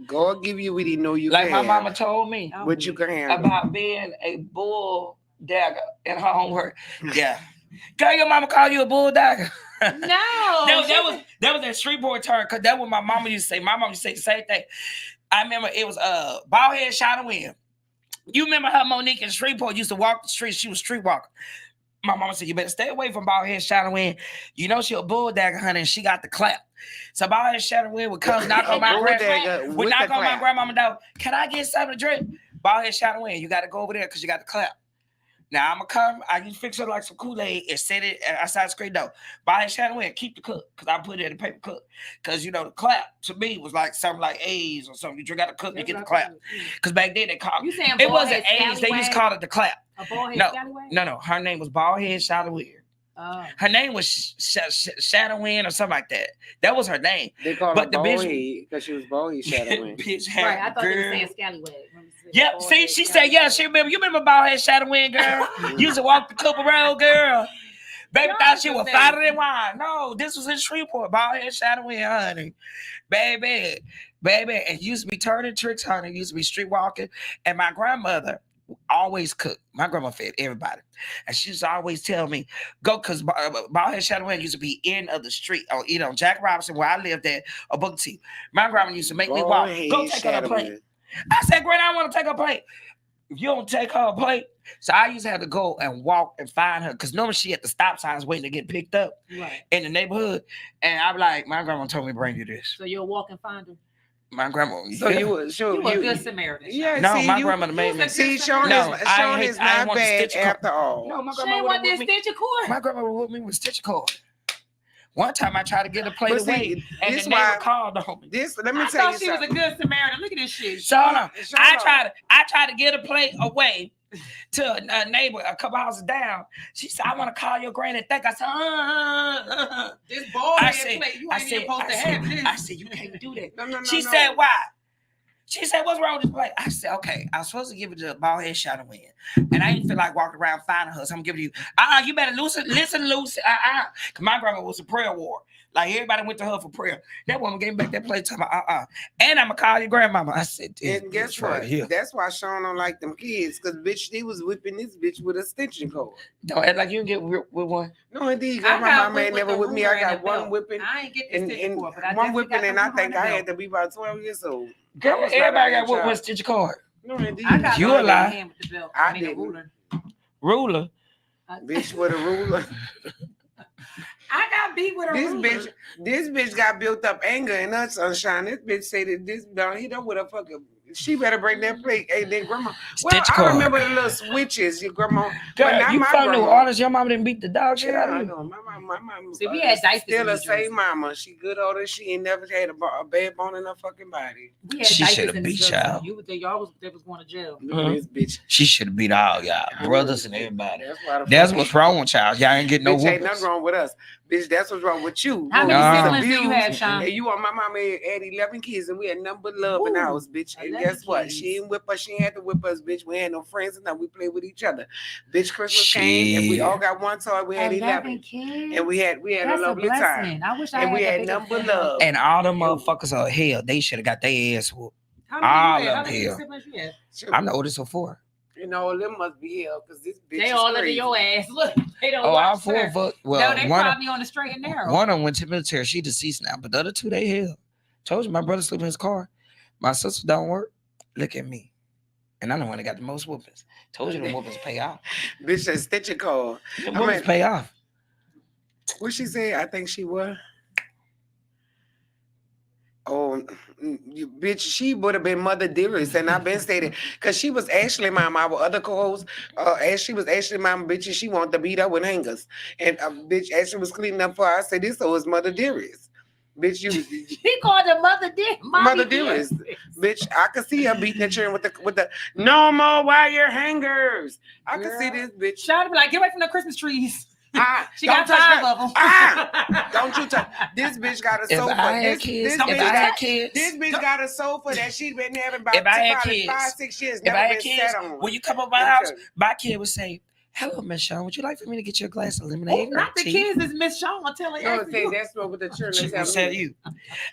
God give you what he know you like can my have. mama told me What you can handle. about being a bull dagger in her homework. Yeah. Girl, your mama call you a bull dagger? No. that was that Shreveport term, because that's what my mama used to say. My mama used to say the same thing. I remember it was bald head shot a wind. You remember how Monique in Shreveport used to walk the streets? She was street walker. My mama said, you better stay away from bald head shot a wind. You know she a bull dagger hunter and she got the clap. So bald head shot a wind would come knock on my grandmama door. Can I get something to drink? Bald head shot a wind. You got to go over there because you got the clap. Now I'm gonna come. I can fix it like some Kool-Aid and set it outside the screen door. Buy a shadow and keep the cook, because I put it in the paper cook. Because you know the clap to me was like something like A's or something. You drink out the cook, you get the clap. Because back then they called it wasn't A's. They used to call it the clap. A bald head No. Her name was Bald Head Shadow Weird. Her name was Shadow Wind or something like that. That was her name. They called But her the bald bitch- head because she was bald head Shadow Wind. Bitch had Right, I thought they were girl. saying scallywag. Yep. See, she said, yeah, she remember. You remember Bald Head Shadow Wind, girl? You used to walk the Cooper Road, girl. Baby thought she was fatter than wine. No, this was in Shreveport. Bald Head Shadow Wind, honey. Baby. And used to be turning tricks, honey. Used to be street walking. And my grandmother always cooked. My grandma fed everybody. And she used to always tell me, go, because Bald Head Shadow Wind used to be end of the street, or either on Jack Robinson, where I lived at, or Booker T. My grandma used to make me walk. Go take her a plate. I said, Granny, I want to take her plate. If you don't take her a plate, so I used to have to go and walk and find her, because normally she at the stop signs waiting to get picked up in the neighborhood. And I'm like, my grandma told me to bring you this. So you'll walk and find her. My grandma. So you were a good Samaritan. Yeah. No, see, my grandmother made me. See, Shawn is not bad after all. No, my She grandma ain't want this stitch of cord. My grandma was with me with stitch cord. One time I tried to get a plate But away, see, and this the neighbor why- called on me. Let me I tell thought you she was something. a good Samaritan. Look at this shit. I tried to get a plate away to a neighbor a couple houses down. She said, I want to call your granny. I said, This bald head plate, you ain't even supposed to have this. I said, you can't do that. No, She said, why? She said, what's wrong with this plate? I said, okay, I was supposed to give it to Bald Head Shadow Wind. And I didn't feel like walking around finding her. So I'm giving you, you better listen, Lucy. Because my grandma was a prayer warrior. Like everybody went to her for prayer. That woman gave me back that plate to me. And I'm gonna call your grandmama. I said, and guess what? That's why Shawn don't like them kids, because bitch, they was whipping this bitch with a stitching cord. Don't act like you can get whipped with one. No, indeed. My mama ain't never whipped me. I got one whipping. I ain't get this stitching cord, but I one whipping, and I think I had had to be about 12 years old. Girl, everybody got whipped with a stitch cord. No, indeed. I got you a lie. With the belt. I mean, didn't. Ruler. Bitch with a ruler. I got beat with a ruler. This bitch got built up anger in her sunshine. This bitch say that this down he done with a fucking. She better bring that plate. Hey, then grandma. Well, I remember the little switches your grandma. Girl, you from New Orleans, your mama didn't beat the dog shit out of you. No, my mama. See, we had diapers. Still the same mama. She good older. She ain't never had a bad bone in her fucking body. We had She should diapers have in beat the y'all. Y'all was going to jail. Look at this bitch. She should have beat all y'all, brothers and everybody. That's what's wrong with y'all. Y'all ain't getting no bitch, ain't whoopings. nothing wrong with us. Bitch, that's what's wrong with you. How many siblings do you have, Shawn? And you on my mama had 11 kids, and we had nothing but love in the house, bitch. And guess what? She didn't whip us. She ain't had to whip us, bitch. We had no friends and we played with each other. Bitch, Christmas came and we all got one toy. We had 11 kids. and we had a lovely time. I wish I and had we had nothing but love. And all them motherfuckers are hell. They should have got their ass whooped. How many siblings you have? I'm the oldest of 4. You know, them must be hell because this bitch. They all under your ass. Look, they don't. All watch 4 her. of us. No, Well, they probably on the straight and narrow. one of them went to the military. She deceased now, but the other 2 they hell. Told you my brother sleep in his car. My sister don't work. Look at me. And I'm the one that got the most whoopings. Told you the whoopings pay off. Bitch, that stitching call. The whoopings pay off. What she said? I think she was. Oh, bitch, she would have been Mother Dearest, and I've been stating because she was Ashley Mom, our other co-host. She was Ashley Mom, bitch, and she wanted to beat up with hangers. And bitch, Ashley was cleaning up for her. I said, this was Mother Dearest. Bitch, you She called her Mother Dearest. Mother Dearest. Bitch, I could see her beating that chair with the no more wire hangers. I could see this bitch. Shout to be like, get away from the Christmas trees. She Don't got touch 5 that. of them. Don't you touch. This bitch got a If sofa. I had kids, This bitch got a sofa that she's been having about If I had probably kids, 5-6 years. if Never I had been kids, sat on. when you come up my house, my kid would say, "Hello, Miss Shawn. Would you like for me to get you a glass of lemonade?" Oh, not the tea?" kids, is Miss Shawn. I'll tell her. No, say that's what with the children She tell will tell me. you.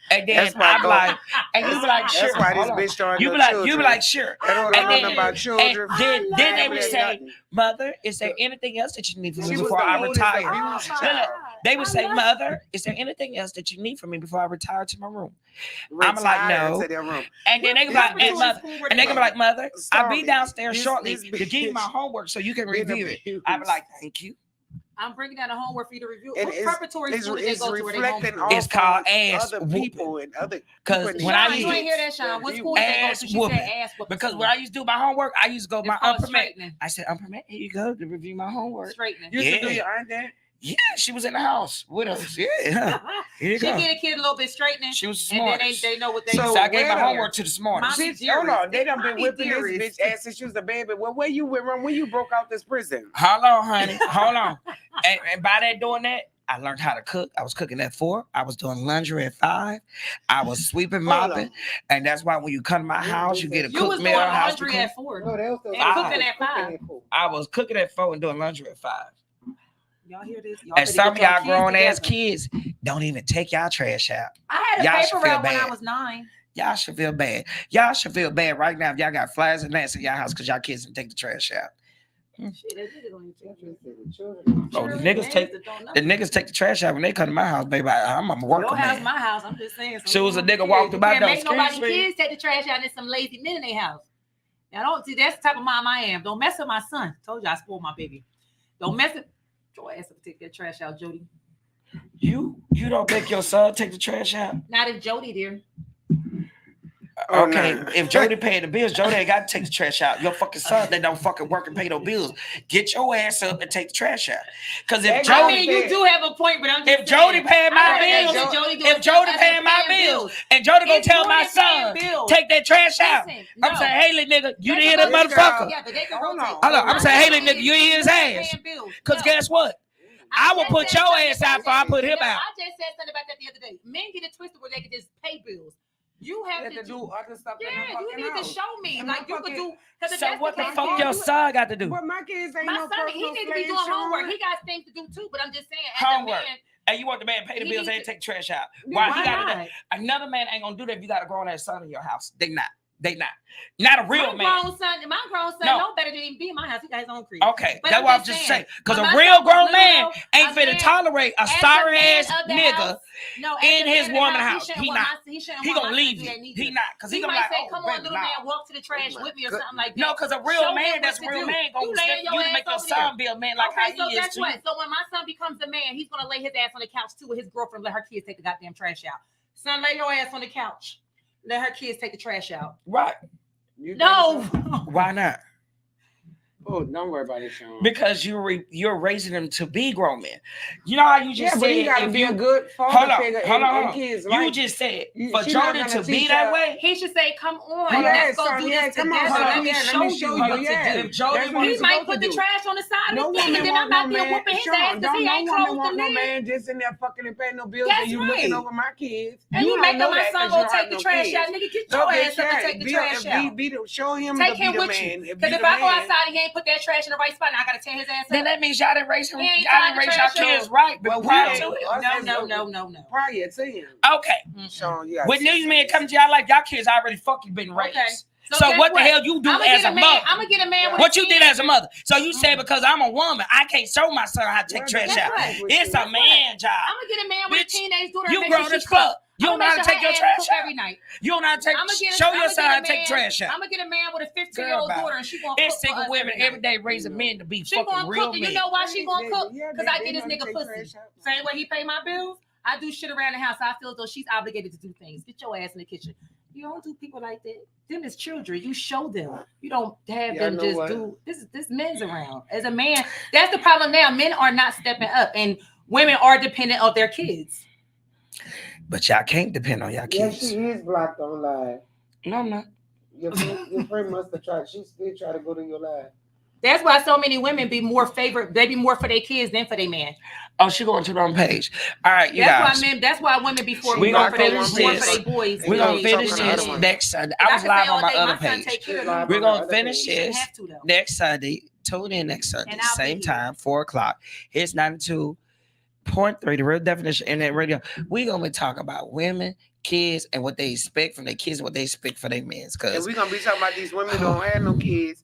And then That's why I'm like, and you be like, sure. That's why this hold on. bitch starting You no be like, children. you be like, sure. They don't And know then- nothing about children. And then they would Family, say, nothing. "Mother, is there anything else that you need from me She was before the I oldest retire?" abused Oh, child. They would I say, love "Mother, is there anything else that you need from me before I retire to my room?" I'm like, Retired "No." to their room. And then they go like, "And mother," and they go like, "Mother, I'll be Sorry. downstairs This- shortly this to give you my bitch homework so you can been review it." abused. I'd be like, "Thank you." I'm bringing down the homework for you to review. And What it's- preparatory school did they It's go to where they reflecting homeschool? off It's called on ass other whooping. people and other 'Cause people when I Shawn, used you to- ain't hear that, Shawn. What school did they go Ass to? She whooping. said ass whooping. Because school. when I used to do my homework, I used to go It's my called unpermit. straightening. I said, "Unpermit, here you go to review my homework." Straightening. You used to do Yeah. your aunt that? Yeah, she was in the house with us. Yeah, here you She go. get a kid a little bit straightening, She was and then smart. they know what they. So So I gave my where- homework to the smartest. Mommy Bitch, hold on. They done been Mommy whipping dearest. this bitch ass since she was a baby. Well, where you went wrong? When you broke out this prison? Hold on, honey. Hold on. And by that doing that, I learned how to cook. I was cooking at 4. I was doing laundry at 5. I was sweeping, Hold mopping. on. And that's why when you come to my house, you get a You was cook doing meal, house to laundry cook. at 4. No, they was still And cooking at 5. I was cooking at 4 and doing laundry at 5. Y'all hear this? Y'all And better some of get your y'all grown ass together. kids don't even take y'all trash out. I had a Y'all should paper feel route when I bad. was 9. Y'all should feel bad. Y'all should feel bad right now if y'all got flies and gnats in y'all house because y'all kids didn't take the trash out. Shit, they did on Oh, Children, the niggas man, take that don't know. the niggas take the trash out when they come to my house, baby. I'm a worker Your house, man. my house. I'm just saying. Soon as a nigga kids, walked you about can't those make nobody streets, kids take the trash out and some lazy men in their house. Now don't see that's the type of mom I am. Don't mess with my son. Told you I spoiled my baby. Don't mess with your ass up. Take that trash out, Jody. You don't make your son take the trash out? Not if Jody there. Oh, Okay, nah. if Jody paying the bills, Jody ain't got to take the trash out. Your fucking son, they don't fucking work and pay no bills. Get your ass up and take the trash out. Because if I Jody, I mean, you do have a point, but I'm just if Jody saying, paying my I heard bills, that Jody if Jody paying my bills, and Jody gonna It's tell more my than paying son, bills. take that trash out. Listen, I'm no. saying, hey, little nigga, you They didn't hear can that go motherfucker. together. They can Hold rotate. on. Hold on, I'm saying, hey, little nigga, you in his Paying ass. bills. Because No. guess what? I will just put said your something ass about out before I that. put him No, out. I just said something about that the other day. Men get it twisted where they can just pay bills. You You have had to to do other stuff in the Yeah, you fucking need to house. show me. And Like my you could fucking- do. Because if So that's what the case, fuck then your do it. son got to do? But my kids ain't My no son, he personal needs to be doing space, homework. Shawn. He got things to do too. But I'm just saying, as Homework. a man, And you want the man to pay the He bills needs and to- take the trash out. Why Why he got to not? do? Another man ain't gonna do that if you got a grown ass son in your house. They not. Not a real my man. grown son, No. know better than even be in my house. He got his own crib. Okay, But that's I'm what I'm just just saying, saying. Because when a my real son was grown little, man ain't as a finna man- tolerate a as a sorry man ass of the nigga house, no, as in a his man of the woman house. house. shouldn't He want not. my- he shouldn't He want gonna my son leave to do you. that neither. He not. Because he He gonna might like, say, oh, "Come on, baby, little nah. man, walk to the trash my with me or Good. something like that." No, because a real Show him man, what that's a to real do. man, gonna You respect laying you your to make ass your over there. son be a man like Okay, how so he is guess to what? you. So when my son becomes a man, he's gonna lay his ass on the couch too with his girlfriend. Let her kids take the goddamn trash out. Son, lay your ass on the couch. Let her kids take the trash out. Right. You No. think so? Why not? Oh, don't worry about it, Shawn. Because you're raising them to be grown men. You know how you just Yeah, but he said gotta if be you a good hold father on, figure hold on, in kids' you life. just said You- for she not Jordan gonna to be teach that her- way. He should say, "Come on, Yeah, let's go son, do yeah, this come on, together. son, Let me yeah, show you Hold what on. to do." If Jordan That's what He he's might supposed put to the do. trash on the side No of the thing, woman and then want I'm no out there man. whooping his Shawn, ass because don't he no ain't woman closed want the no lid. man just in there fucking and paying no bills That's and you right. looking over my kids. And you don't making know my that son 'cause go you don't take have the no trash kids. out. Nigga, get No, your bitch, ass up and take the trash out. Show him Take to him be the with man. you. If Because you if the I go man, outside and he ain't put that trash in the right spot, now I gotta tear his ass Then up. that means y'all didn't raise him. He ain't Y'all tied didn't the raise trash y'all kids up. right. well, But prior we to ain't. it. Us as No. prior to him. Okay. Shawn, yeah. When these men come to y'all like y'all kids already fucking been raised. Okay. So guess what the hell you do I'ma as get a man. mother? I'm gonna get a man with What a you did kid. as a mother? So you say because I'm a woman, I can't show my son how to take trash That's out. right. It's a That's man job. I'm gonna get a man with a Bitch, teenage daughter. You and make grown sure as she fuck. You don't know how to take your trash out every night. You don't know how to take. Show your son how to take trash out. I'm gonna get a man with a 15-year-old daughter, and she gonna cook. It's single women every day raising men to be fucking real men. You know why she gonna cook? Because I get this nigga pussy. Same way he pay my bills. I do shit around the house. I feel as though she's obligated to do things. Get your ass in the kitchen. You don't do people like that. Them is children. You show them. You don't have them just do this men's around. As a man, that's the problem now. Men are not stepping up and women are dependent on their kids. But y'all can't depend on y'all kids. Yeah, she is blocked on live. No, I'm not. Your friend must have tried. She still try to go to your live. That's why so many women be more favored. They be more for their kids than for their man. Oh, she going to the wrong page. All right, you guys. That's why women before we gonna finish this. For their boys. We're gonna finish this next Sunday. I was live on my other page. We're gonna finish this next Sunday. Tune in next Sunday, same time, 4:00. Here's 92.3, the real definition internet radio. We're gonna be talking about women, kids, and what they expect from their kids, what they expect for their men. And Cause we're gonna be talking about these women who don't have no kids.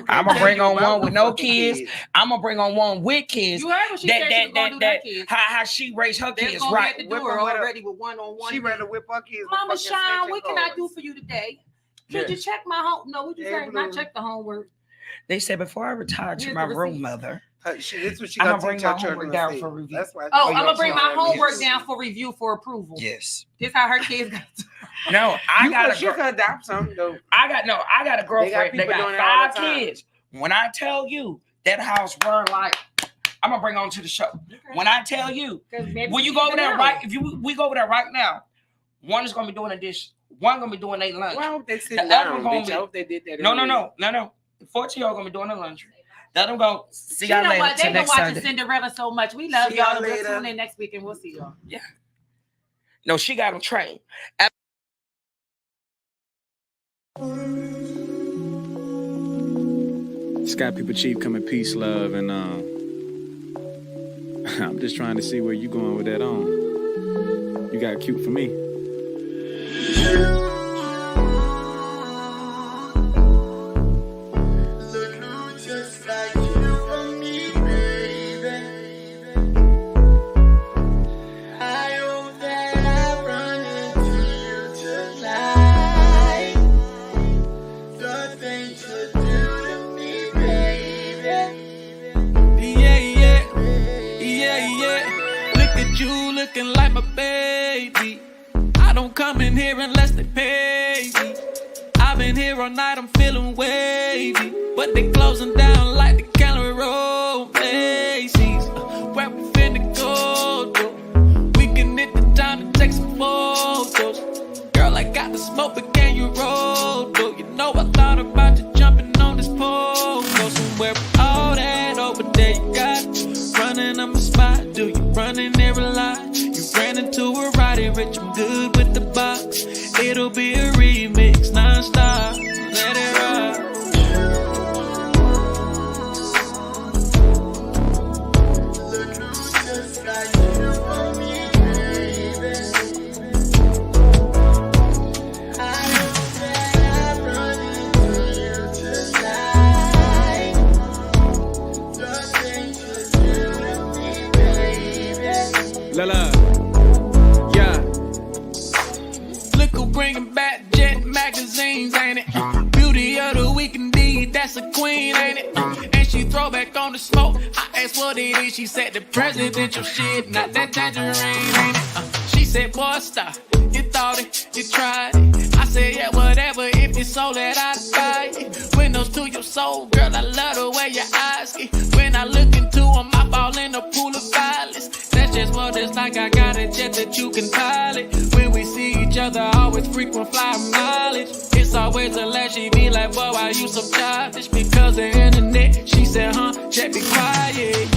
I'm gonna bring on one with no kids. I'm gonna bring on one with kids. You heard what she said she was gonna do her kids. How she raised her kids, right? Whip her already with one-on-one. She ready to whip her kids. Mama Shawn, what can I do for you today? Could you check my home? No, what you say? Not check the homework. They said before I retire to my room, mother. This what she I'm gonna bring my homework down for review. That's why. I'm gonna bring my homework down for review for approval. Yes. This how her kids got to. No, you can adopt some though. I got a girlfriend that got 5 kids. When I tell you that house run like, I'm gonna bring on to the show. Okay. When I tell you, when you go over there we go over there right now. One is gonna be doing a dish. One gonna be doing their lunch. Well, I hope they sit down. I hope they did that. No. The 14-year-old gonna be doing the laundry. Let them go. See y'all later. They've been watching Cinderella so much. We love y'all. We'll tune in next week and we'll see y'all. Yeah. No, she got them trained. Sky People Chief coming peace, love, and I'm just trying to see where you going with that on. You got cute for me. Looking like my baby. I don't come in here unless they pay me. I've been here all night, I'm feeling wavy, but they closing down like the Gallery Road Macy's. Where we finna go, though? We can hit the town to take some photos. Girl, I got the smoke, but can you roll, though? You know I thought about you jumping on this pole. Go somewhere with all that over there you got. Running on my spot, do you running there a lot? You ran into a Roddy Rich, I'm good with the box. It'll be a remix, non-stop. Let it rock. Lala, yeah. Look who bringing back Jet magazines, ain't it? Beauty of the week indeed, that's a queen, ain't it? And she throw back on the smoke. I asked what it is, she said the presidential shit, not that tangerine, ain't it? She said, boy, stop. You thought it, you tried it. I said, yeah, whatever, if it's so that I'd buy it. Windows to your soul, girl, I love the way your eyes get. When I look into them, I fall in a pool of violence. That's just what it's like, I got a jet that you can pilot. When we see each other, always frequent fly mileage. It's always a laugh, she be like, boy, why you so childish? Because the internet, she said, jet be quiet.